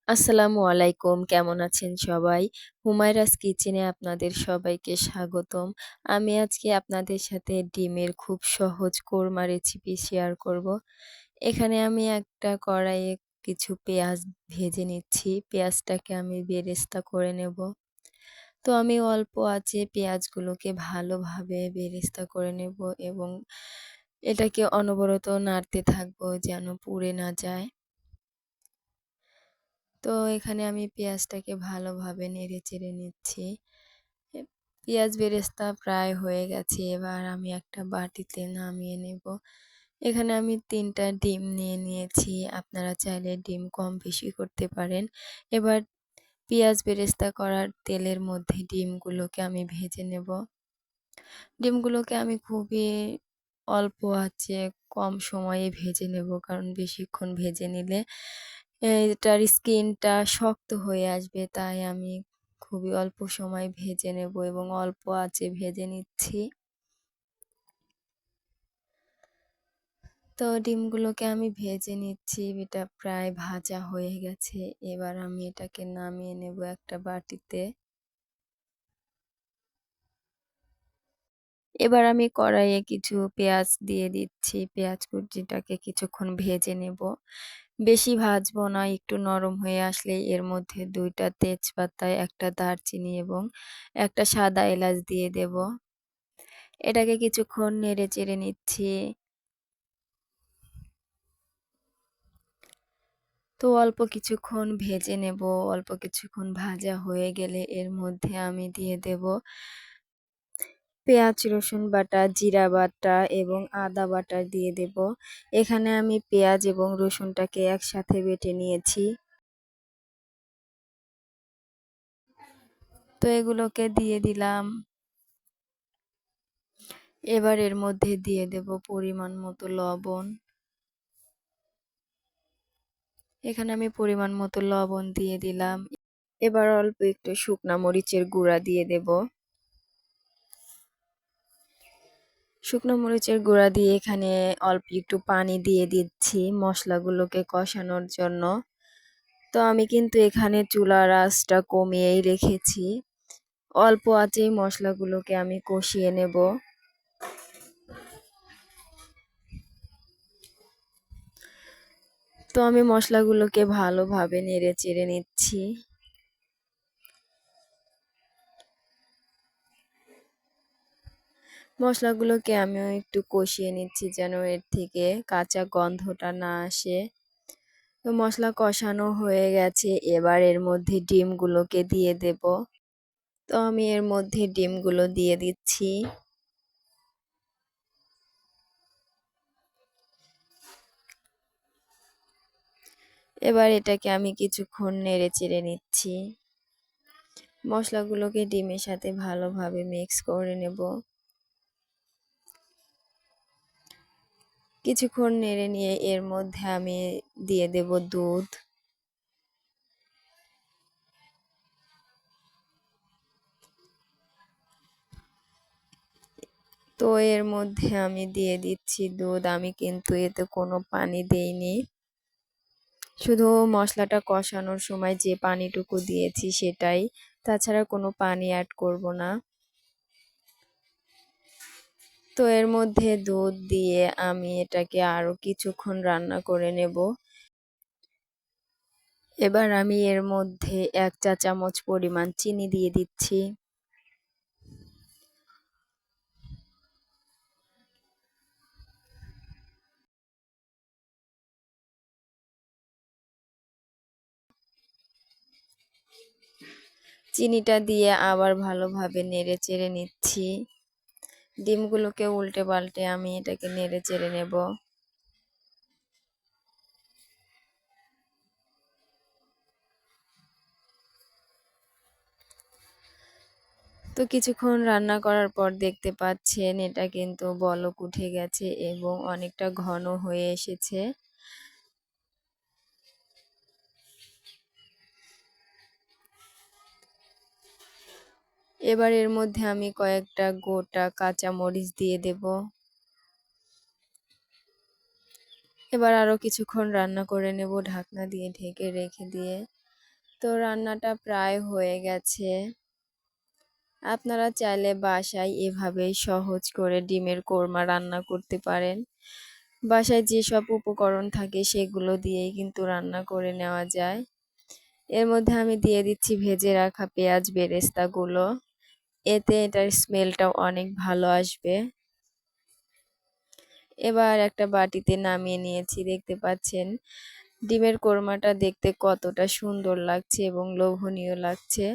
আসসালামু আলাইকুম। কেমন আছেন সবাই? হুমায়রাস কিচেনে আপনাদের সবাইকে স্বাগতম। আমি আজকে আপনাদের সাথে ডিমের খুব সহজ কোরমা রেসিপি শেয়ার করব। এখানে আমি একটা কড়াইয়ে কিছু পেঁয়াজ ভেজে নিচ্ছি। পেঁয়াজটাকে আমি বেরেস্তা করে নেব। তো আমি অল্প আঁচে পেঁয়াজগুলোকে ভালোভাবে বেরেস্তা করে নেব এবং এটাকে অনবরত নাড়তে থাকবো যেন পুড়ে না যায়। তো এখানে আমি পেঁয়াজটাকে ভালোভাবে নেড়েচেড়ে নিচ্ছি। এ পেঁয়াজ বেরেস্তা প্রায় হয়ে গেছে। এবার আমি একটা বাটিতে নামিয়ে নেব। এখানে আমি ৩ টা ডিম নিয়ে নিয়েছি। আপনারা চাইলে ডিম কম বেশি করতে পারেন। এবার পেঁয়াজ বেরেস্তা করার তেলের মধ্যে ডিমগুলোকে আমি ভেজে নেব। ডিমগুলোকে আমি খুবই অল্প আঁচে কম সময়ে ভেজে নেব, কারণ বেশিক্ষণ ভেজে নিলে এটার স্কিনটা শক্ত হয়ে আসবে, তাই আমি খুবই অল্প সময় ভেজে নেব এবং অল্প আঁচে ভেজে নিচ্ছি। তো ডিমগুলোকে আমি ভেজে নিচ্ছি, এটা প্রায় ভাজা হয়ে গেছে। এবার আমি এটাকে নামিয়ে নেব একটা বাটিতে। এবার আমি কড়াইয়ে কিছু পেঁয়াজ দিয়ে দিচ্ছি। পেঁয়াজ কুচিটাকে কিছুক্ষণ ভেজে নেব। বেশি ভাজবো না, একটু নরম হয়ে আসলেই এর মধ্যে ২ টা তেজপাতা, ১ টা দারচিনি এবং ১ টা সাদা এলাচ দিয়ে দেব। এটাকে কিছুক্ষণ নেড়েচেড়ে নিচ্ছি। তো অল্প কিছুক্ষণ ভেজে নেব। অল্প কিছুক্ষণ ভাজা হয়ে গেলে এর মধ্যে আমি দিয়ে দেব পেঁয়াজ, রসুন বাটা, জিরা বাটা এবং আদা বাটা দিয়ে দেব। এখানে আমি পেঁয়াজ এবং রসুনটাকে একসাথে বেটে নিয়েছি। তো এগুলোকে দিয়ে দিলাম। এবার এর মধ্যে দিয়ে দেব পরিমাণ মতো লবণ। এখানে আমি পরিমাণ মতো লবণ দিয়ে দিলাম। এবার অল্প একটু শুকনা মরিচের গুঁড়া দিয়ে দেব। শুকনো মরিচের গুঁড়া দিয়ে এখানে অল্প একটু পানি দিয়ে দিচ্ছি মশলাগুলোকে কষানোর জন্য। তো আমি কিন্তু এখানে চুলার আঁচটা কমিয়েই রেখেছি। অল্প আঁচেই মশলাগুলোকে আমি কষিয়ে নেব। তো আমি মশলাগুলোকে ভালোভাবে নেড়েচেড়ে নিচ্ছি। মশলাগুলোকে আমিও একটু কষিয়ে নিচ্ছি যেন এর থেকে কাঁচা গন্ধটা না আসে। তো মশলা কষানো হয়ে গেছে, এবার এর মধ্যে ডিমগুলোকে দিয়ে দেব। তো আমি এর মধ্যে ডিমগুলো দিয়ে দিচ্ছি। এবার এটাকে আমি কিছুক্ষণ নেড়েচেড়ে নিচ্ছি। মশলাগুলোকে ডিমের সাথে ভালোভাবে মিক্স করে নেব। কিছুক্ষণ নেড়ে নিয়ে এর মধ্যে আমি দিয়ে দেব দুধ। তো এর মধ্যে আমি দিয়ে দিচ্ছি দুধ। আমি কিন্তু এতে কোনো পানি দেইনি। শুধু মশলাটা কষানোর সময় যে পানিটুকু দিয়েছি সেটাই, তাছাড়া কোনো পানি অ্যাড করব না। তো এর মধ্যে দুধ দিয়ে আমি এটাকে আরো কিছুক্ষণ রান্না করে নেব। এবার আমি এর মধ্যে ১ চা চামচ পরিমাণ চিনি দিয়ে দিচ্ছি। চিনিটা দিয়ে আবার ভালোভাবে নেড়েচেড়ে নিচ্ছি। ডিমগুলোকে উল্টে পাল্টে আমি এটাকে নেড়েচেড়ে নেব। তো কিছুক্ষণ রান্না করার পর দেখতে পাচ্ছেন এটা কিন্তু বলক উঠে গেছে এবং অনেকটা ঘন হয়ে এসেছে। এবার এর মধ্যে আমি কয়েকটা গোটা কাঁচা মরিচ দিয়ে দেব। এবার আরো কিছুক্ষণ রান্না করে নেব ঢাকনা দিয়ে ঢেকে রেখে দিয়ে। তো রান্নাটা প্রায় হয়ে গেছে। আপনারা চাইলে বাসায় এভাবেই সহজ করে ডিমের কোরমা রান্না করতে পারেন। বাসায় যেসব উপকরণ থাকে সেগুলো দিয়েই কিন্তু রান্না করে নেওয়া যায়। এর মধ্যে আমি দিয়ে দিচ্ছি ভেজে রাখা পেঁয়াজ বেরেস্তাগুলো। এতে এটার স্মেলটাও অনেক ভালো আসবে। এবার একটা বাটিতে নামিয়ে নিয়েছি, দেখতে পাচ্ছেন ডিমের কোরমাটা দেখতে কতটা সুন্দর লাগছে এবং লোভনীয় লাগছে।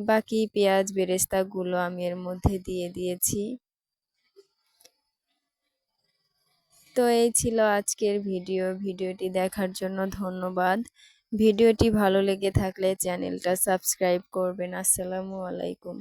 বাকি পেঁয়াজ বেরেস্তাগুলো আমি এর মধ্যে দিয়ে দিয়েছি। তো এই ছিল আজকের ভিডিওটি দেখার জন্য ধন্যবাদ। ভিডিওটি ভালো লেগে থাকলে চ্যানেলটা সাবস্ক্রাইব করবেন। আসসালামু আলাইকুম।